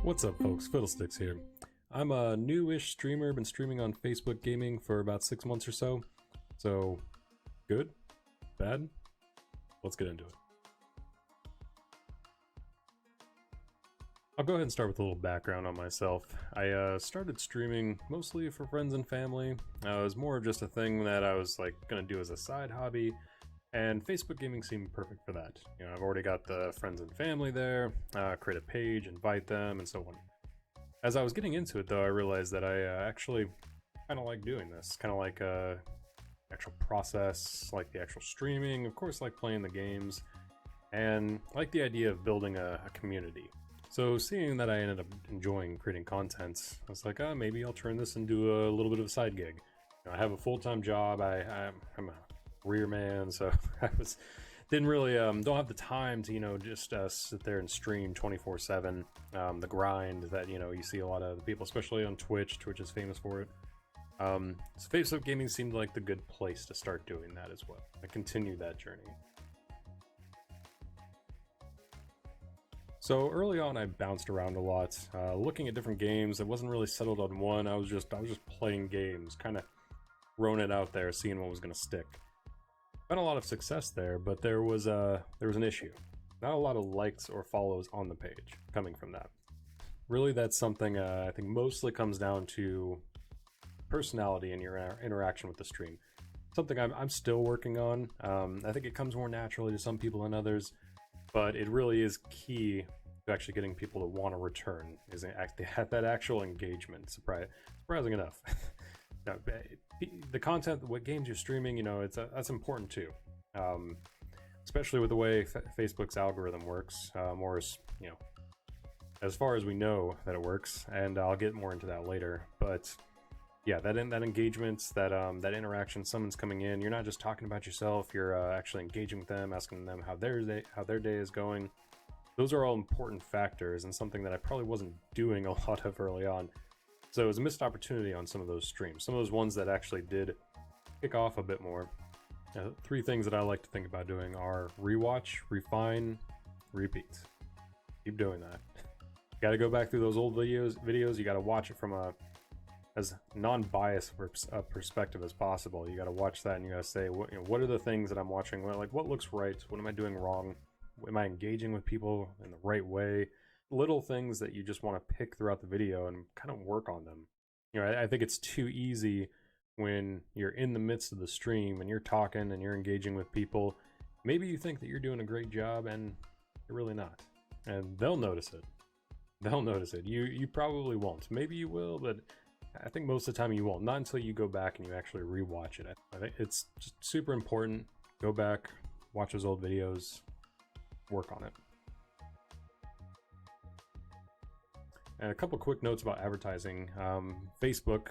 What's up, folks? Fiddlesticks here. I'm a new-ish streamer, been streaming on Facebook Gaming for about 6 months or so. So, good? Bad? Let's get into it. I'll go ahead and start with a little background on myself. I started streaming mostly for friends and family. It was more of just a thing that I was gonna do as a side hobby, and Facebook Gaming seemed perfect for that. You know, I've already got the friends and family there, create a page, invite them, and so on. As I was getting into it, though, I realized that I actually kind of like doing this. Kind of like actual process, like the actual streaming, of course, like playing the games, and like the idea of building a community. So seeing that I ended up enjoying creating content, I was like, maybe I'll turn this into a little bit of a side gig. You know, I have a full-time job. I'm a career man, so didn't really don't have the time to just sit there and stream 24/7. The grind that you see a lot of the people, especially on Twitch. Twitch is famous for it. So Facebook Gaming seemed like the good place to start doing that as well. I continued that journey. So early on, I bounced around a lot, looking at different games. I wasn't really settled on one. I was just playing games, kind of throwing it out there, seeing what was going to stick. Had a lot of success there, but there was an issue. Not a lot of likes or follows on the page coming from that. Really, that's something I think mostly comes down to personality and your interaction with the stream. Something I'm still working on. I think it comes more naturally to some people than others, but it really is key to actually getting people to want to return, is that actual engagement. Surprising enough. Now, the content, what games you're streaming, that's important too. Especially with the way Facebook's algorithm works, as far as we know that it works, and I'll get more into that later. But yeah, that engagement, that interaction, someone's coming in, you're not just talking about yourself, you're actually engaging with them, asking them how their day is going. Those are all important factors, and something that I probably wasn't doing a lot of early on. So it was a missed opportunity on some of those streams. Some of those ones that actually did kick off a bit more. 3 things that I like to think about doing are rewatch, refine, repeat. Keep doing that. You got to go back through those old videos. You got to watch it from as non-biased perspective as possible. You got to watch that and you got to say, what are the things that I'm watching? What looks right? What am I doing wrong? Am I engaging with people in the right way? Little things that you just want to pick throughout the video and kind of work on them. I think it's too easy when you're in the midst of the stream and you're talking and you're engaging with people. Maybe you think that you're doing a great job and you're really not. And they'll notice it. You probably won't. Maybe you will, but I think most of the time you won't. Not until you go back and you actually rewatch it. I think it's just super important. Go back, watch those old videos, work on it. And a couple quick notes about advertising. Facebook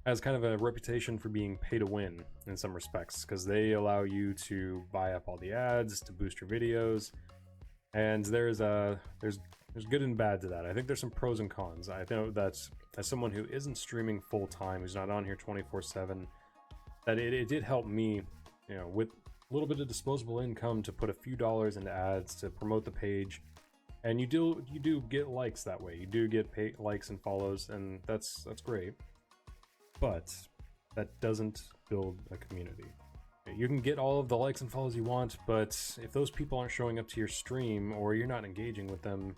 has kind of a reputation for being pay to win in some respects, because they allow you to buy up all the ads to boost your videos. And there's good and bad to that. I think there's some pros and cons. I know that as someone who isn't streaming full time, who's not on here 24/7, that it did help me, with a little bit of disposable income, to put a few dollars into ads to promote the page. And you do get likes that way. You do get likes and follows, and that's great. But that doesn't build a community. You can get all of the likes and follows you want, but if those people aren't showing up to your stream or you're not engaging with them,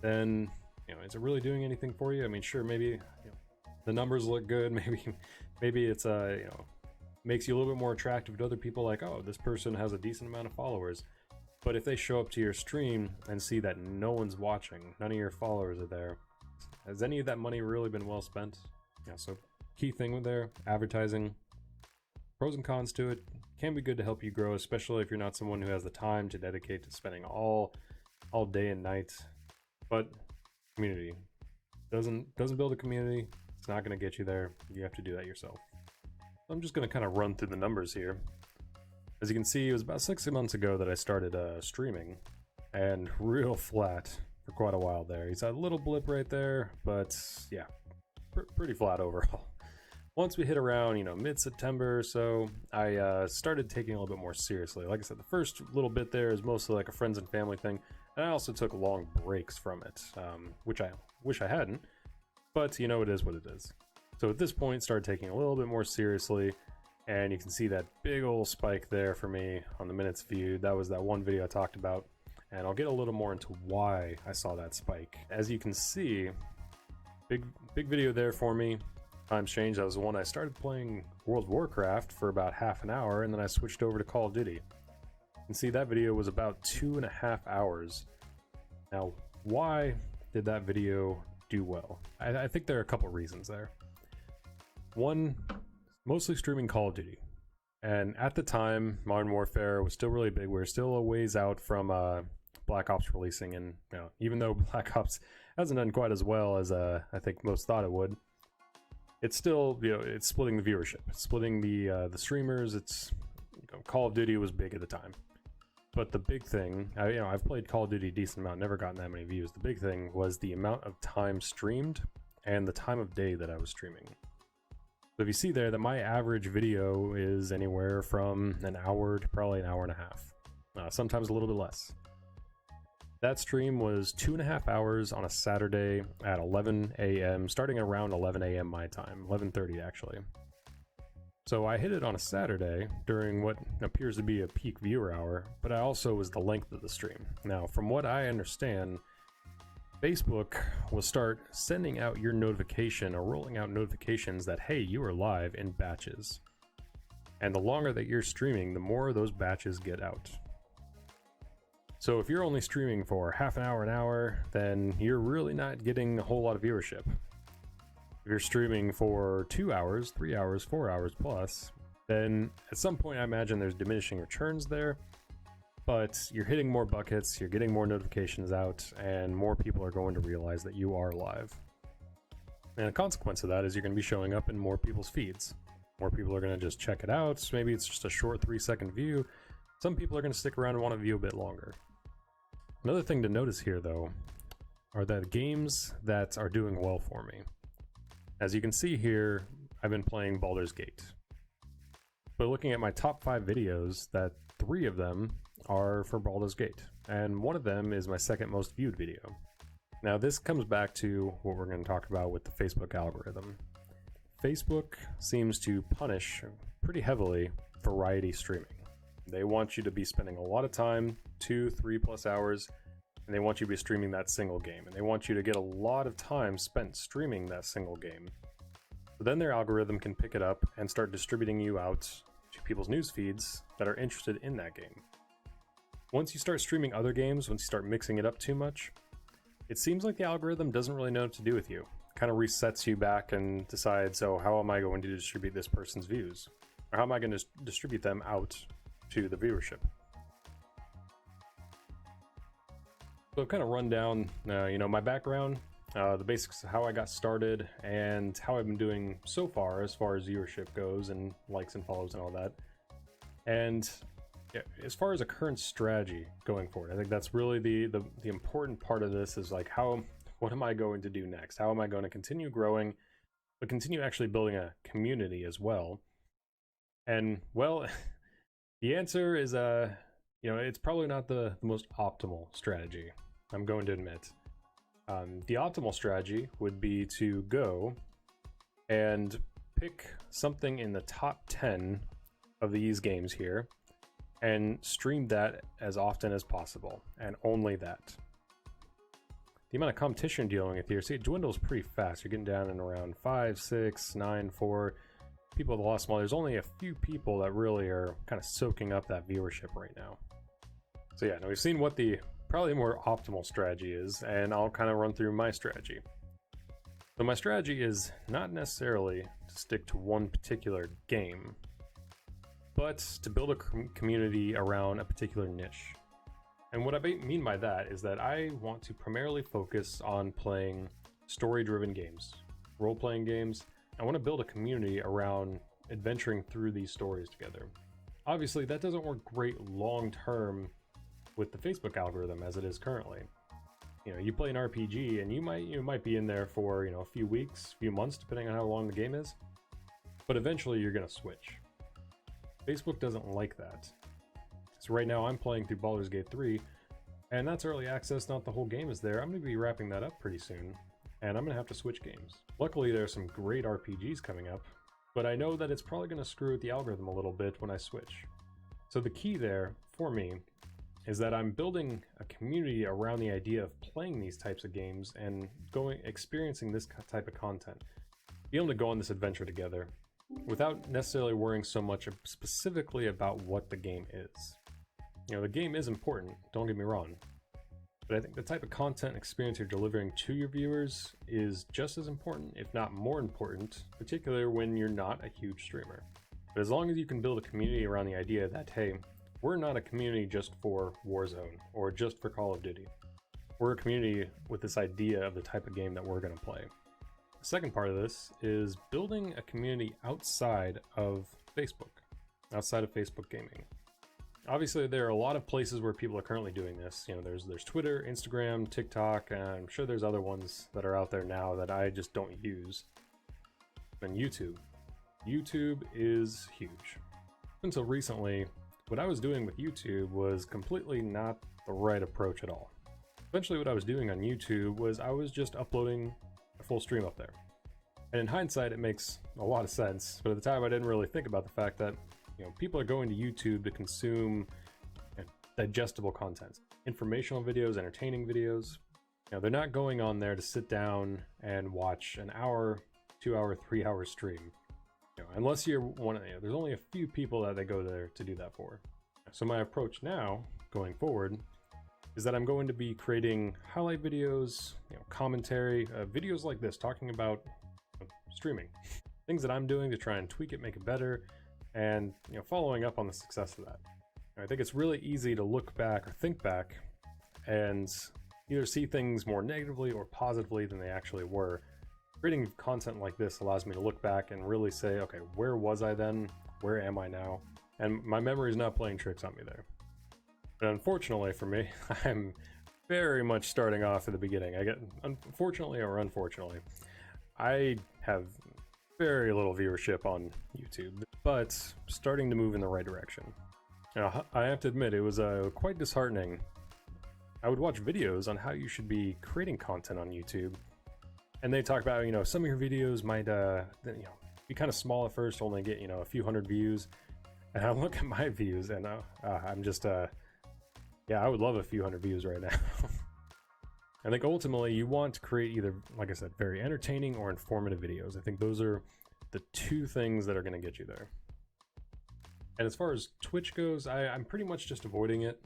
then is it really doing anything for you? I mean, sure, maybe the numbers look good. Maybe it's makes you a little bit more attractive to other people. Like, oh, this person has a decent amount of followers. But if they show up to your stream and see that no one's watching, none of your followers are there, has any of that money really been well spent? Yeah, so key thing with there, advertising, pros and cons to it. Can be good to help you grow, especially if you're not someone who has the time to dedicate to spending all day and night. But community doesn't build a community. It's not going to get you there. You have to do that yourself. I'm just going to kind of run through the numbers here. As you can see, it was about 6 months ago that I started streaming, and real flat for quite a while there. He's had a little blip right there, but yeah, pretty flat overall. Once we hit around, mid-September or so, I started taking it a little bit more seriously. Like I said, the first little bit there is mostly like a friends and family thing. And I also took long breaks from it, which I wish I hadn't, but you know, it is what it is. So at this point, started taking it a little bit more seriously, and you can see that big old spike there for me on the minutes viewed. That was that one video I talked about, and I'll get a little more into why I saw that spike. As you can see, big video there for me. Times changed. That was the one I started playing World of Warcraft for about half an hour, and then I switched over to Call of Duty. And see, that video was about 2.5 hours. Now, why did that video do well? I think there are a couple reasons there. One, mostly streaming Call of Duty. And at the time, Modern Warfare was still really big. We were still a ways out from Black Ops releasing, and you know, even though Black Ops hasn't done quite as well as I think most thought it would, it's still, you know, it's splitting the viewership. It's splitting the streamers. It's, you know, Call of Duty was big at the time. But the big thing, you know, I've played Call of Duty a decent amount, never gotten that many views. The big thing was the amount of time streamed and the time of day that I was streaming. So if you see there that my average video is anywhere from an hour to probably an hour and a half, sometimes a little bit less. That stream was 2.5 hours on a Saturday at 11 a.m., starting around 11 a.m. my time, 11:30 actually. So I hit it on a Saturday during what appears to be a peak viewer hour, but I also was the length of the stream. Now, from what I understand, Facebook will start sending out your notification or rolling out notifications that, hey, you are live in batches. And the longer that you're streaming, the more those batches get out. So if you're only streaming for half an hour, then you're really not getting a whole lot of viewership. If you're streaming for 2 hours, 3 hours, 4 hours plus, then at some point I imagine there's diminishing returns there, but you're hitting more buckets, you're getting more notifications out, and more people are going to realize that you are live. And a consequence of that is you're going to be showing up in more people's feeds. More people are going to just check it out. Maybe it's just a short 3-second view. Some people are going to stick around and want to view a bit longer. Another thing to notice here, though, are the games that are doing well for me. As you can see here, I've been playing Baldur's Gate. But looking at my top 5 videos, that 3 of them are for Baldur's Gate, and one of them is my second most viewed video. Now this comes back to what we're going to talk about with the Facebook algorithm. Facebook seems to punish pretty heavily variety streaming. They want you to be spending a lot of time, 2-3+ hours, and they want you to be streaming that single game, and they want you to get a lot of time spent streaming that single game. So then their algorithm can pick it up and start distributing you out to people's news feeds that are interested in that game. Once you start streaming other games, once you start mixing it up too much, it seems like the algorithm doesn't really know what to do with you. It kind of resets you back and decides, so how am I going to distribute this person's views? Or how am I going to distribute them out to the viewership? So I've kind of run down, you know, my background, the basics of how I got started, and how I've been doing so far as viewership goes, and likes and follows and all that. And yeah, as far as a current strategy going forward, I think that's really the important part of this is like, what am I going to do next? How am I going to continue growing, but continue actually building a community as well? And well, the answer is, you know, it's probably not the most optimal strategy, I'm going to admit. The optimal strategy would be to go and pick something in the top 10 of these games here and stream that as often as possible, and only that. The amount of competition dealing with here, see, it dwindles pretty fast. You're getting down in around 5, 6, 9, 4. People have lost small. There's only a few people that really are kind of soaking up that viewership right now. So yeah, now we've seen what the probably more optimal strategy is, and I'll kind of run through my strategy. So my strategy is not necessarily to stick to one particular game, but to build a community around a particular niche. And what I mean by that is that I want to primarily focus on playing story-driven games, role-playing games. I want to build a community around adventuring through these stories together. Obviously, that doesn't work great long-term with the Facebook algorithm as it is currently. You know, you play an RPG and you might be in there for, you know, a few weeks, few months, depending on how long the game is, but eventually you're going to switch. Facebook doesn't like that. So right now I'm playing through Baldur's Gate 3, And that's early access, not the whole game is there. I'm going to be wrapping that up pretty soon, and I'm going to have to switch games. Luckily, there are some great RPGs coming up, but I know that it's probably going to screw with the algorithm a little bit when I switch. So the key there, for me, is that I'm building a community around the idea of playing these types of games and experiencing this type of content. Be able to go on this adventure together without necessarily worrying so much specifically about what the game is. You know, the game is important, don't get me wrong, but I think the type of content and experience you're delivering to your viewers is just as important, if not more important, particularly when you're not a huge streamer. But as long as you can build a community around the idea that, hey, we're not a community just for Warzone or just for Call of Duty. We're a community with this idea of the type of game that we're going to play. The second part of this is building a community outside of Facebook gaming. Obviously, there are a lot of places where people are currently doing this. You know, there's Twitter, Instagram, TikTok, and I'm sure there's other ones that are out there now that I just don't use. And YouTube. YouTube is huge. Until recently, what I was doing with YouTube was completely not the right approach at all. Essentially, what I was doing on YouTube was I was just uploading a full stream up there. And in hindsight, it makes a lot of sense, but at the time I didn't really think about the fact that, you know, people are going to YouTube to consume digestible content, informational videos, entertaining videos. You know, they're not going on there to sit down and watch an hour, 2 hour, 3 hour stream. You know, unless you're one of, you know, there's only a few people that they go there to do that for. So my approach now, going forward, is that I'm going to be creating highlight videos, you know, commentary, videos like this, talking about streaming, things that I'm doing to try and tweak it, make it better, and, you know, following up on the success of that. I think it's really easy to look back or think back and either see things more negatively or positively than they actually were. Creating content like this allows me to look back and really say, okay, where was I then? Where am I now? And my memory is not playing tricks on me there. But unfortunately for me, I'm very much starting off at the beginning. Unfortunately or unfortunately, I have very little viewership on YouTube, but starting to move in the right direction. Now, I have to admit, it was quite disheartening. I would watch videos on how you should be creating content on YouTube, and they talk about, you know, some of your videos might, you know, be kind of small at first, only get, you know, a few hundred views. And I look at my views, and I'm just, yeah, I would love a few hundred views right now. I think ultimately you want to create either, like I said, very entertaining or informative videos. I think those are the two things that are going to get you there. And as far as Twitch goes, I'm pretty much just avoiding it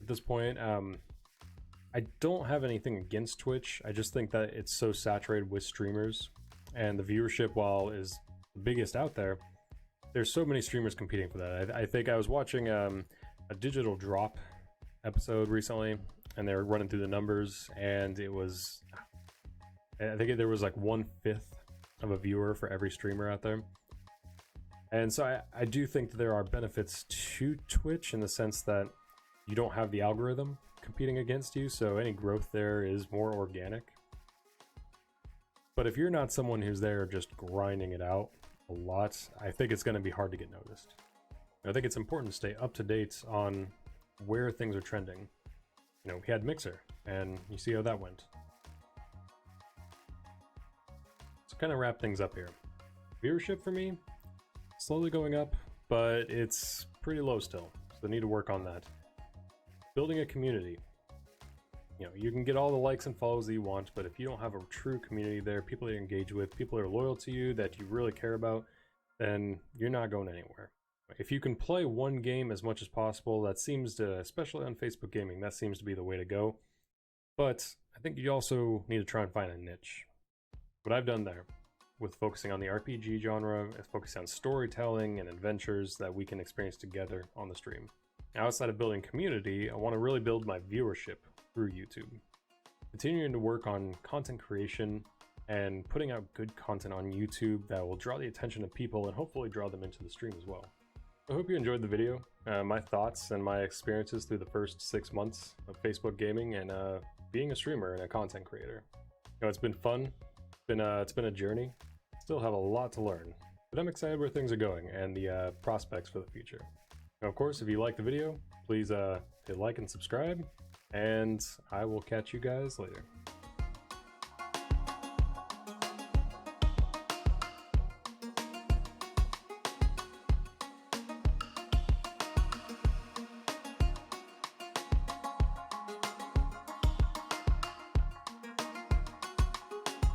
at this point. I don't have anything against Twitch. I just think that it's so saturated with streamers, and the viewership, while is the biggest out there, there's so many streamers competing for that. I think I was watching a Digital Drop episode recently, and they were running through the numbers, and it was, I think there was like 1/5 of a viewer for every streamer out there. And so I do think that there are benefits to Twitch in the sense that you don't have the algorithm competing against you, so any growth there is more organic. But if you're not someone who's there just grinding it out a lot, I think it's going to be hard to get noticed. I think it's important to stay up to date on where things are trending. You know, we had Mixer, and you see how that went. So kind of wrap things up here. Viewership for me, slowly going up, but it's pretty low still, so I need to work on that. Building a community. You know, you can get all the likes and follows that you want, but if you don't have a true community there, people that you engage with, people that are loyal to you, that you really care about, then you're not going anywhere. If you can play one game as much as possible, that seems to, especially on Facebook gaming, that seems to be the way to go. But I think you also need to try and find a niche. What I've done there, with focusing on the RPG genre, is focusing on storytelling and adventures that we can experience together on the stream. Now, outside of building community, I want to really build my viewership through YouTube. Continuing to work on content creation and putting out good content on YouTube that will draw the attention of people and hopefully draw them into the stream as well. I hope you enjoyed the video, my thoughts and my experiences through the first 6 months of Facebook gaming and being a streamer and a content creator. You know, it's been fun, it's been a journey, still have a lot to learn, but I'm excited where things are going and the prospects for the future. Now, of course, if you like the video, please hit like and subscribe, and I will catch you guys later.